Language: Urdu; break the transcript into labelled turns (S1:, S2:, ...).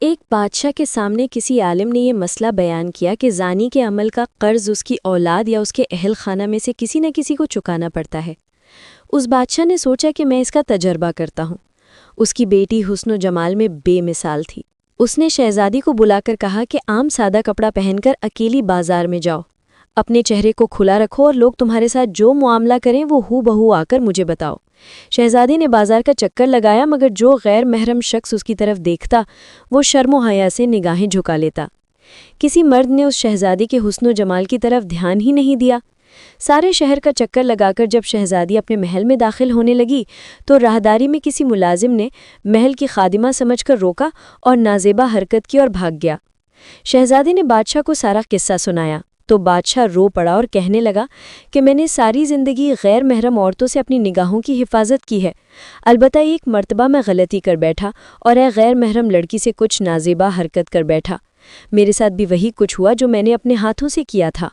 S1: ایک بادشاہ کے سامنے کسی عالم نے یہ مسئلہ بیان کیا کہ زانی کے عمل کا قرض اس کی اولاد یا اس کے اہل خانہ میں سے کسی نہ کسی کو چکانا پڑتا ہے۔ اس بادشاہ نے سوچا کہ میں اس کا تجربہ کرتا ہوں۔ اس کی بیٹی حسن و جمال میں بے مثال تھی۔ اس نے شہزادی کو بلا کر کہا کہ عام سادہ کپڑا پہن کر اکیلی بازار میں جاؤ، اپنے چہرے کو کھلا رکھو اور لوگ تمہارے ساتھ جو معاملہ کریں وہ ہو بہو آ کر مجھے بتاؤ۔ شہزادی نے بازار کا چکر لگایا، مگر جو غیر محرم شخص اس کی طرف دیکھتا وہ شرم و حیا سے نگاہیں جھکا لیتا۔ کسی مرد نے اس شہزادی کے حسن و جمال کی طرف دھیان ہی نہیں دیا۔ سارے شہر کا چکر لگا کر جب شہزادی اپنے محل میں داخل ہونے لگی تو راہداری میں کسی ملازم نے محل کی خادمہ سمجھ کر روکا اور نازیبا حرکت کی اور بھاگ گیا۔ شہزادی نے بادشاہ کو سارا قصہ سنایا تو بادشاہ رو پڑا اور کہنے لگا کہ میں نے ساری زندگی غیر محرم عورتوں سے اپنی نگاہوں کی حفاظت کی ہے، البتہ ایک مرتبہ میں غلطی کر بیٹھا اور ایک غیر محرم لڑکی سے کچھ نازیبا حرکت کر بیٹھا۔ میرے ساتھ بھی وہی کچھ ہوا جو میں نے اپنے ہاتھوں سے کیا تھا۔